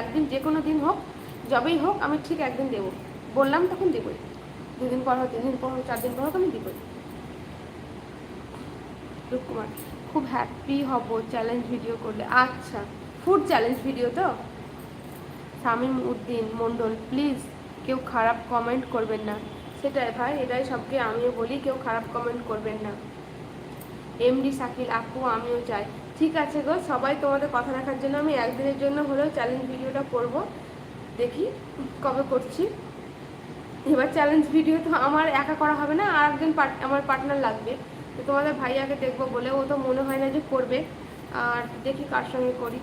একদিন, যে কোনো দিন হোক, যবেই হোক, আমি ঠিক একদিন দেবো, বললাম তখন দেবই। 2 দিন পর হোক, 3 দিন পর হোক, 4 দিন পর হোক, আমি দেবই। রূপকুমার, খুব হ্যাপি হব চ্যালেঞ্জ ভিডিও করলে। আচ্ছা, ফুড চ্যালেঞ্জ ভিডিও তো। শামীম উদ্দিন মণ্ডল, প্লিজ কেউ খারাপ কমেন্ট করবেন না। সেটাই ভাই, এটাই সবকে আমিও বলি, কেউ খারাপ কমেন্ট করবেন না। এমডি শাকিল, আপু আমিও চাই। ঠিক আছে গো, সবাই তোমাদের কথা রাখার জন্য আমি একদিনের জন্য হলেও চ্যালেঞ্জ ভিডিওটা করব, দেখি কবে করছি। এবার চ্যালেঞ্জ ভিডিও তো আমার একা করা হবে না, আর একজন আমার পার্টনার লাগবে। তো তোমাদের ভাইয়াকে দেখবো বলে, ও তো মনে হয় না যে করবে, আর দেখি কার সঙ্গে করি।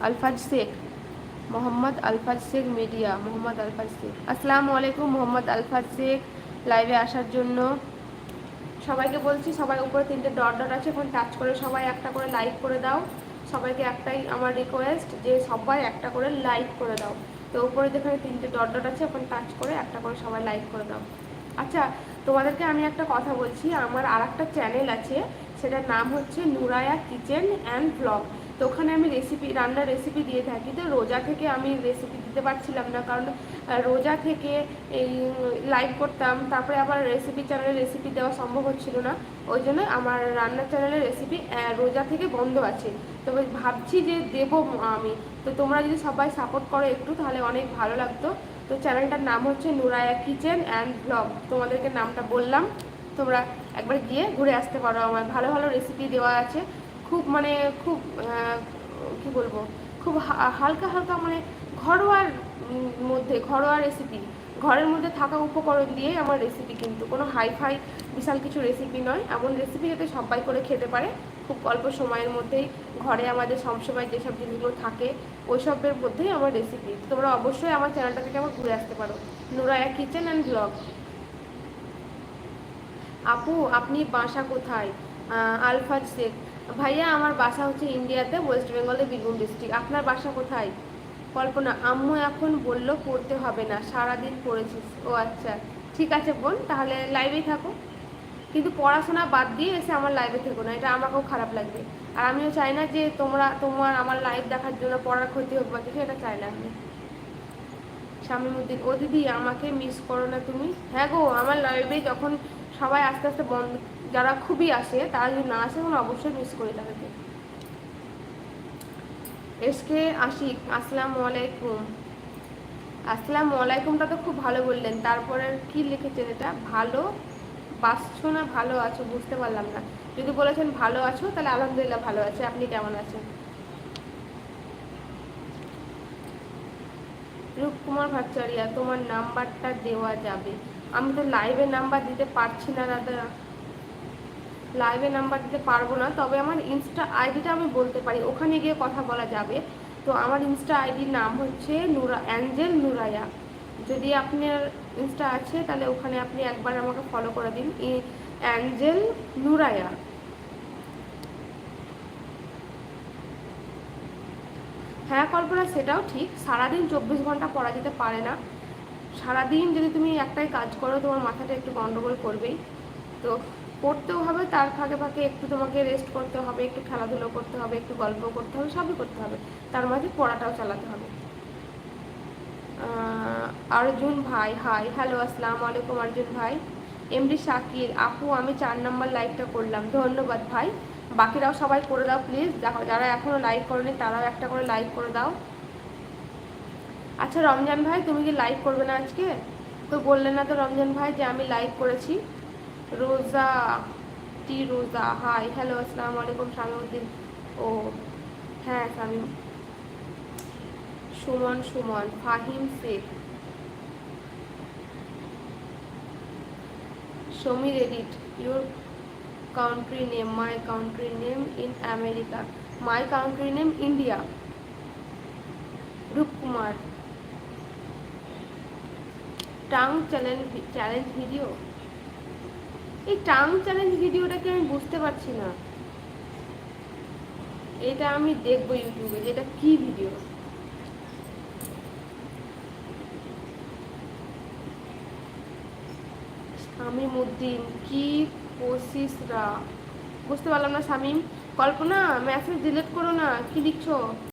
আলফাজ শেখ, মোহাম্মদ আলফাজ শেখ মিডিয়া, মোহাম্মদ আলফাজ শেখ। আসসালামু আলাইকুম মোহাম্মদ আলফাজ শেখ, লাইভে আসার জন্য সবাইকে বলছি। সবাই উপরে 3টে ডট ডট আছে, এখন টাচ করে সবাই একটা করে লাইক করে দাও। সবাইকে একটাই আমার রিকোয়েস্ট, যে সবাই একটা করে লাইক করে দাও। তো উপরে যেখানে 3টে ডট ডট আছে, এখন টাচ করে একটা করে সবাই লাইক করে দাও। আচ্ছা, তোমাদেরকে আমি একটা কথা বলছি, আমার আর একটা চ্যানেল আছে, সেটার নাম হচ্ছে নুরায়া কিচেন অ্যান্ড ব্লগ। তো ওখানে আমি রান্নার রেসিপি দিয়ে থাকি। তো রোজা থেকে আমি রেসিপি দিতে পারছিলাম না, কারণ রোজা থেকে এই লাইভ করতাম, তারপরে আবার রেসিপি চ্যানেলে রেসিপি দেওয়া সম্ভব হচ্ছিল না। ওই জন্য আমার রান্নার চ্যানেলের রেসিপি রোজা থেকে বন্ধ আছে। তবে ভাবছি যে দেবো আমি। তো তোমরা যদি সবাই সাপোর্ট করো একটু, তাহলে অনেক ভালো লাগতো। তো চ্যানেলটার নাম হচ্ছে নুরায়া কিচেন অ্যান্ড ব্লগ। তোমাদেরকে নামটা বললাম, তোমরা একবার গিয়ে ঘুরে আসতে পারো। আমার ভালো ভালো রেসিপি দেওয়া আছে, খুব মানে খুব কী বলবো, খুব হালকা হালকা, মানে ঘরোয়ার মধ্যে ঘরোয়া রেসিপি, ঘরের মধ্যে থাকা উপকরণ দিয়ে আমার রেসিপি, কিন্তু কোনো হাইফাই বিশাল কিছু রেসিপি নয়। এমন রেসিপি যাতে সবাই করে খেতে পারে, খুব অল্প সময়ের মধ্যেই, ঘরে আমাদের সবসময় যেসব জিনিসগুলো থাকে ওইসবের মধ্যেই আমার রেসিপি। তোমরা অবশ্যই আমার চ্যানেলটা থেকে আবার ঘুরে আসতে পারো, নুরায়া কিচেন অ্যান্ড ব্লগ। আপু আপনি বাসা কোথায়? আলফাজ শেখ, ভাইয়া আমার বাসা হচ্ছে ইন্ডিয়াতে, ওয়েস্ট বেঙ্গলে, বীরভূম ডিস্ট্রিক্ট। আপনার বাসা কোথায়? কল্পনা, আম্মু এখন বলল পড়তে হবে না, সারাদিন পড়েছিস। ও আচ্ছা, ঠিক আছে বোন, তাহলে লাইভেই থাকো, কিন্তু পড়াশোনা বাদ দিয়ে এসে আমার লাইভে থেকো না, এটা আমাকেও খারাপ লাগবে। আর আমিও চাই না যে তোমার আমার লাইভ দেখার জন্য পড়ার ক্ষতি হোক বা কিছু, এটা চাই না আমি। শামীম উদ্দিন, ও দিদি আমাকে মিস করো না তুমি? হ্যাঁ গো, আমার লাইভে যখন সবাই আস্তে আস্তে বন্ধ, যারা খুবই আসে, তারা যদি না আসে তখন অবশ্যই মিস করি তাদেরকে। এসকে আশিক, আসসালামু আলাইকুম। আসসালামু আলাইকুমটা তো খুব ভালো বললেন, তারপরে কি লিখেছেন এটা? ভালো বাসছো না ভালো আছো, বুঝতে পারলাম না। যদি বলেছেন ভালো আছো, তাহলে আলহামদুলিল্লাহ ভালো আছে। আপনি কেমন আছেন? রূপকুমার ভাট্টারিয়া, তোমার নাম্বারটা দেওয়া যাবে? আমি তো লাইভে নাম্বার দিতে পারছি না দাদা, লাইভে নাম্বার দিতে পারবো না। তবে আমার ইনস্টা আইডিটা আমি বলতে পারি, ওখানে গিয়ে কথা বলা যাবে। তো আমার ইনস্টা আইডির নাম হচ্ছে অ্যাঞ্জেল নুরায়া। যদি আপনার ইনস্টা আছে, তাহলে ওখানে আপনি একবার আমাকে ফলো করে দিন, অ্যাঞ্জেল নুরায়া। হ্যাঁ কল্পনা, সেটাও ঠিক, সারাদিন 24 ঘন্টা পড়া যেতে পারে না। সারাদিন যদি তুমি একটাই কাজ করো, তোমার মাথাটা একটু গন্ডগোল করবেই। তো পড়তেও হবে, তার ফাঁকে ফাঁকে একটু তোমাকে রেস্ট করতে হবে, একটু খেলাধুলো করতে হবে, একটু গল্প করতে হবে, সবই করতে হবে, তার মাঝে পড়াটাও চালাতে হবে। অর্জুন ভাই, হাই, হ্যালো, আসসালামু আলাইকুম অর্জুন ভাই। এমডি শাকির, আপু আমি 4 নম্বর লাইকটা করলাম, ধন্যবাদ ভাই। বাকিরাও সবাই করে দাও প্লিজ, দেখো যারা এখনও লাইক করেনি তারাও একটা করে লাইক করে দাও। আচ্ছা রমজান ভাই, তুমি কি লাইক করবে না আজকে? তো বললে না তো রমজান ভাই যে আমি লাইক করেছি। রোজা রোজা, হাই, হ্যালো, আসসালামু আলাইকুম। শামীউদ্দিন, ও হ্যাঁ Shamim. Suman, Fahim Sheikh, Samir edit, your country name? My country name in America, my country name India. Roopkumar, tongue challenge video, এই টাং চ্যালেঞ্জ ভিডিওটাকে আমি বুঝতে পারছি না। এটা আমি দেখবো ইউটিউবে, যে এটা কি ভিডিও। শামীম উদ্দিন, কি পঁচিশরা। বুঝতে পারলাম না শামিম। কল্পনা মেসেজ ডিলিট করো না, কি লিখছো?